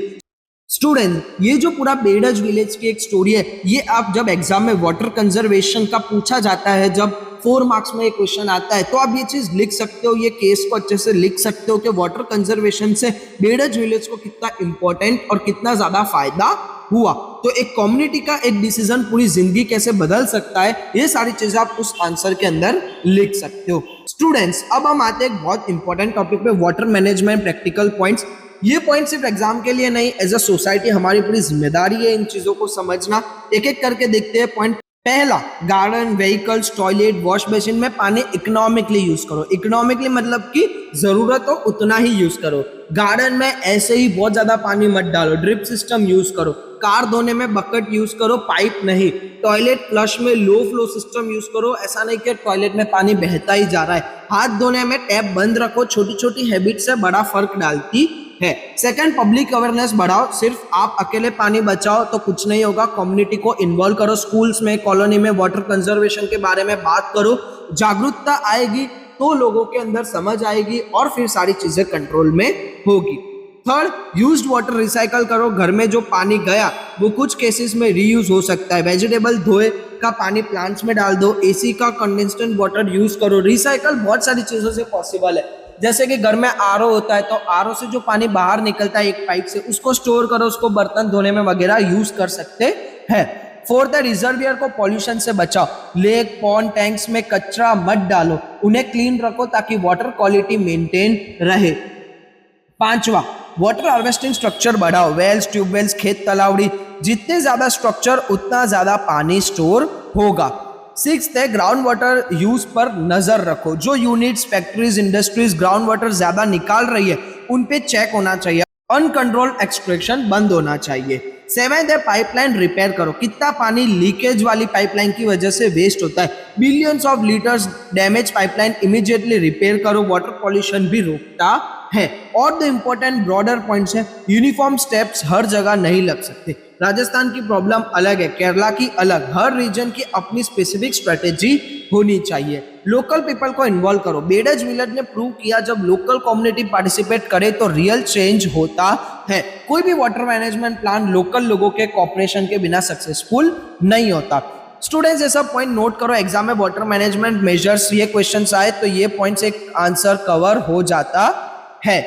स्टूडेंट, ये जो पूरा बेड़ज विलेज की एक स्टोरी है, ये आप जब एग्जाम में वाटर कंजर्वेशन का पूछा जाता है, जब 4 मार्क्स में ये क्वेश्चन आता है, तो आप ये चीज लिख सकते हो, ये केस को अच्छे से लिख सकते हो कि वाटर कंजर्वेशन से बेड़ज विलेज को कितना इंपॉर्टेंट और कितना ज्यादा फायदा हुआ। तो एक कम्युनिटी का एक डिसीजन पूरी जिंदगी कैसे बदल सकता है, ये सारी चीजें आप उस आंसर के अंदर लिख सकते हो। स्टूडेंट्स, अब हम आते हैं एक बहुत इंपॉर्टेंट टॉपिक पे, वाटर मैनेजमेंट प्रैक्टिकल पॉइंट्स। ये पॉइंट सिर्फ एग्जाम के लिए नहीं, एज अ सोसाइटी हमारी पूरी जिम्मेदारी है इन चीजों को समझना। एक एक करके देखते हैं। पॉइंट पहला, garden, vehicles, toilet, wash basin में पानी इकोनॉमिकली यूज करो। इकोनॉमिकली मतलब कि जरूरत हो उतना ही यूज करो। गार्डन में ऐसे ही बहुत ज्यादा पानी मत डालो। ड्रिप सिस्टम यूज करो। कार धोने में बकेट यूज करो, पाइप नहीं। टॉयलेट फ्लश में लो फ्लो सिस्टम यूज करो। ऐसा नहीं कि टॉयलेट में पानी बहता ही जा रहा है। हाथ धोने में टैप बंद रखो। छोटी छोटी हैबिट से बड़ा फर्क डालती है। सेकंड, पब्लिक अवेयरनेस बढ़ाओ। सिर्फ आप अकेले पानी बचाओ तो कुछ नहीं होगा। कम्युनिटी को इन्वॉल्व करो। स्कूल्स में, कॉलोनी में वाटर कंजर्वेशन के बारे में बात करो। जागरूकता आएगी तो लोगों के अंदर समझ आएगी और फिर सारी चीजें कंट्रोल में होगी। थर्ड, यूज्ड वाटर रिसाइकल करो। घर में जो पानी गया वो कुछ केसेस में रीयूज हो सकता है। वेजिटेबल धोए का पानी प्लांट्स में डाल दो। एसी का कंडेंस्ड वाटर यूज करो। रिसाइकल बहुत सारी चीजों से पॉसिबल है। जैसे कि घर में आरओ होता है तो आरओ से जो पानी बाहर निकलता है एक पाइप से, उसको स्टोर करो, उसको बर्तन धोने में वगैरह यूज कर सकते हैं। फोर्थ है, रिजर्वियर को पॉल्यूशन से बचाओ। लेक, पॉन्ड, टैंक्स में कचरा मत डालो। उन्हें क्लीन रखो ताकि वाटर क्वालिटी मेंटेन रहे। पांचवा, वाटर हार्वेस्टिंग स्ट्रक्चर बढ़ाओ। वेल्स, ट्यूबवेल्स, खेत तलावड़ी, जितने ज्यादा स्ट्रक्चर उतना ज्यादा पानी स्टोर होगा। सिक्स्थ है, ग्राउंड वाटर यूज पर नजर रखो। जो units, factories, industries ground water ज्यादा निकाल रही है उन पे चेक होना चाहिए। अनकंट्रोल्ड एक्सट्रैक्शन बंद होना चाहिए। सेवेंथ है, पाइपलाइन रिपेयर करो। कितना पानी लीकेज वाली पाइपलाइन की वजह से वेस्ट होता है। Billions of litres damage pipeline immediately repair करो। वाटर पॉल्यूशन भी रोकता है। और द इम्पोर्टेंट ब्रॉडर पॉइंट्स है, यूनिफॉर्म स्टेप्स हर जगह नहीं लग सकते। राजस्थान की प्रॉब्लम अलग है, केरला की अलग। हर रीजन की अपनी स्पेसिफिक स्ट्रेटेजी होनी चाहिए। लोकल पीपल को इन्वॉल्व करो। बेडज विलेज ने प्रूव किया जब लोकल कम्युनिटी पार्टिसिपेट करे तो रियल चेंज होता है। कोई भी वाटर मैनेजमेंट प्लान लोकल लोगों के कॉपरेशन के बिना सक्सेसफुल नहीं होता। स्टूडेंट्स ये सब पॉइंट नोट करो। एग्जाम में वाटर मैनेजमेंट मेजर्स ये क्वेश्चंस आए तो ये पॉइंट्स एक आंसर कवर हो जाता है।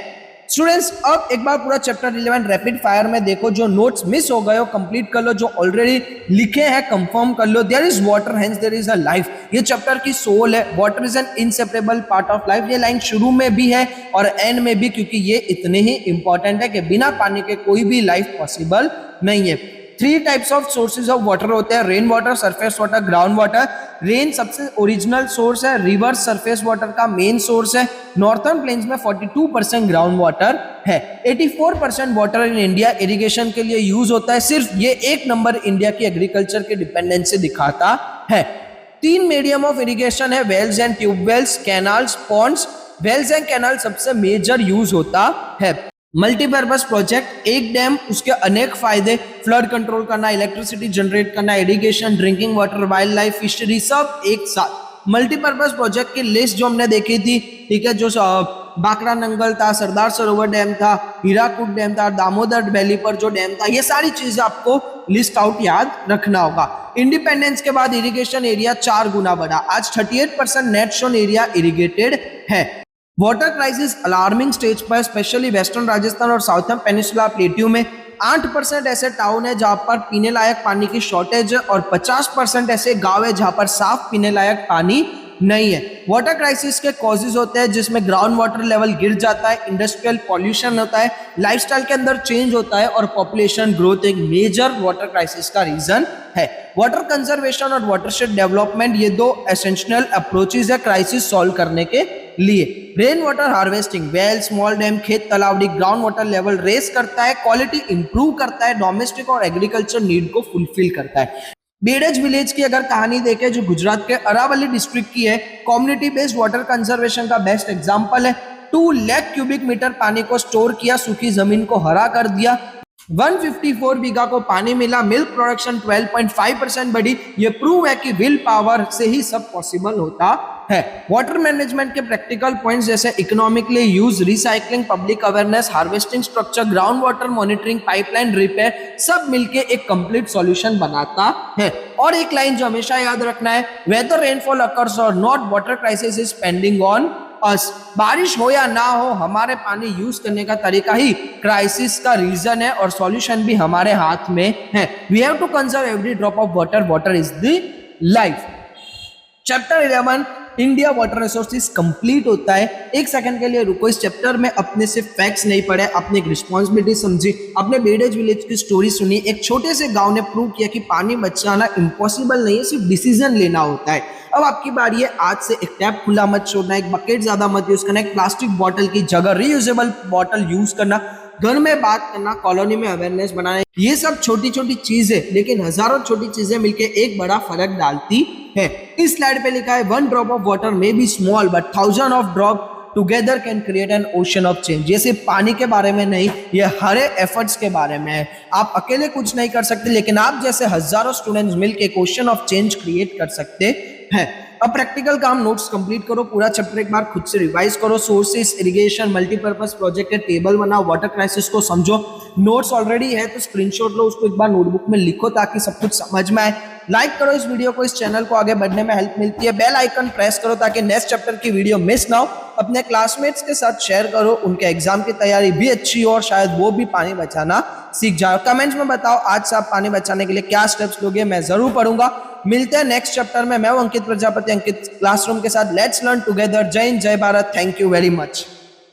स्टूडेंट्स अब एक बार पूरा चैप्टर 11 रैपिड फायर में देखो। जो नोट्स मिस हो गए हो कंप्लीट कर लो। जो ऑलरेडी लिखे हैं कंफर्म कर लो। There is water hence there is a life. ये चैप्टर की सोल है। Water is an inseparable part of life. ये लाइन शुरू में भी है और एंड में भी, क्योंकि ये इतने ही इंपॉर्टेंट है कि बिना पानी के कोई भी लाइफ पॉसिबल नहीं है। 3 types of sources of water होते हैं, rain water, surface water, ground water. Rain सबसे ओरिजिनल सोर्स है। रिवर सरफेस वाटर का मेन सोर्स है। नॉर्थर्न प्लेन्स में 42% ग्राउंड वाटर है। 84% वाटर इन इंडिया इरिगेशन के लिए यूज होता है। सिर्फ ये एक नंबर इंडिया की एग्रीकल्चर के डिपेंडेंसी दिखाता है। 3 मीडियम ऑफ इरिगेशन है, wells and tubewells, canals, ponds. Wells and canal सबसे मेजर यूज होता है। मल्टीपर्पज प्रोजेक्ट, एक डैम, उसके अनेक फायदे, फ्लड कंट्रोल करना, इलेक्ट्रिसिटी जनरेट करना, irrigation, drinking water, wildlife, fishery, सब एक साथ। मल्टीपर्पज प्रोजेक्ट की लिस्ट जो हमने देखी थी, ठीक है, जो बाकरा नंगल था, सरदार सरोवर डैम था, हीराकुद डैम था, दामोदर वैली पर जो डैम था, ये सारी चीजें आपको लिस्ट आउट याद रखना होगा। इंडिपेंडेंस के बाद इरिगेशन एरिया 4 गुना बढ़ा। आज 38% नेट शोन एरिया इरिगेटेड है। वाटर क्राइसिस अलार्मिंग स्टेज पर, स्पेशली वेस्टर्न राजस्थान और साउथर्न पेनिसुला प्लेट्यू में 8% ऐसे टाउन है जहां पर पीने लायक पानी की शॉर्टेज है और 50% ऐसे गांव है जहां पर साफ पीने लायक पानी नहीं है। वाटर क्राइसिस के कॉजेज होते हैं जिसमें ग्राउंड वाटर लेवल गिर जाता है, इंडस्ट्रियल पॉल्यूशन होता है, लाइफस्टाइल के अंदर चेंज होता है और पॉपुलेशन ग्रोथ एक मेजर वाटर क्राइसिस का रीजन है। वाटर कंजर्वेशन और वाटरशेड डेवलपमेंट ये 2 एसेंशियल अप्रोचेज है क्राइसिस सॉल्व करने के लिए। Rain water harvesting, well, small dam, खेत Talawadi, ground water level race करता है, क्वालिटी इंप्रूव करता है, डोमेस्टिक और एग्रीकल्चर नीड को फुलफिल करता है। बेडज विलेज की अगर कहानी देखें जो गुजरात के अरावली डिस्ट्रिक्ट की है, कम्युनिटी बेस्ड वाटर कंजर्वेशन का बेस्ट एग्जांपल है। 2 लाख क्यूबिक मीटर पानी को स्टोर किया, सूखी जमीन को हरा कर दिया, 154 बीघा को पानी मिला, मिल्क प्रोडक्शन 12.5% बढ़ी। ये प्रूव है कि विल पावर से ही सब पॉसिबल होता है। वाटर मैनेजमेंट के प्रैक्टिकल पॉइंट्स जैसे economically use, recycling, public awareness, harvesting structure, ground water monitoring, pipeline repair, सब मिलके एक कंप्लीट सॉल्यूशन बनाता है। और एक लाइन जो हमेशा याद रखना है, वेदर रेनफॉल अकर्स और not, water crisis is pending on us. बारिश हो या ना हो, हमारे पानी यूज करने का तरीका ही क्राइसिस का रीजन है और सॉल्यूशन भी हमारे हाथ में है। We have to conserve every drop of water, water is the life. Chapter 11 India water resources complete होता है। एक सेकंड के लिए रुको, इस चैप्टर में अपने सिर्फ फैक्ट्स नहीं पढ़े, अपनी एक रिस्पॉन्सिबिलिटी समझी, अपने बेडेज विलेज की स्टोरी सुनी। एक छोटे से गांव ने प्रूव किया कि पानी बचाना इम्पॉसिबल नहीं है, सिर्फ डिसीजन लेना होता है। अब आपकी बारी है, आज से एक टैप खुला मत छोड़ना, एक बकेट ज्यादा मत यूज करना, एक प्लास्टिक बॉटल की जगह रीयूजेबल बॉटल यूज करना, घर में बात करना, कॉलोनी में अवेयरनेस बनाना। ये सब छोटी छोटी चीजें, लेकिन हजारों छोटी चीजें मिलकर एक बड़ा फर्क डालती है। इस स्लाइड पे लिखा है, 1 drop of water may be small but 1000 of drop together can create an ocean of change. ये सिर्फ पानी के बारे में नहीं, ये हरे एफर्ट्स के बारे में है। आप अकेले कुछ नहीं कर सकते, लेकिन आप जैसे हजारों स्टूडेंट्स मिलकर एक ओशन ऑफ चेंज क्रिएट कर सकते हैं। अब प्रैक्टिकल काम, नोट्स कंप्लीट करो, पूरा चैप्टर एक बार खुद से रिवाइज करो, सोर्सेस, इरिगेशन, मल्टीपर्पज प्रोजेक्ट के टेबल बनाओ, वाटर क्राइसिस को समझो। नोट्स ऑलरेडी है तो स्क्रीनशॉट लो, उसको एक बार नोटबुक में लिखो ताकि सब कुछ समझ में आए। लाइक करो इस वीडियो को, इस चैनल को आगे बढ़ने में हेल्प मिलती है। बेल आइकन प्रेस करो ताकि नेक्स्ट चैप्टर की वीडियो मिस ना हो। अपने क्लासमेट्स के साथ शेयर करो, उनके एग्जाम की तैयारी भी अच्छी हो और शायद वो भी पानी बचाना सीख जाओ। कमेंट्स में बताओ आज से आप पानी बचाने के लिए क्या स्टेप्स लोगे, मैं जरूर पढ़ूंगा। मिलते हैं नेक्स्ट चैप्टर में। मैं हूं अंकित प्रजापति, अंकित क्लासरूम के साथ। Let's learn together. जय हिंद, जय Bharat. Thank you very much.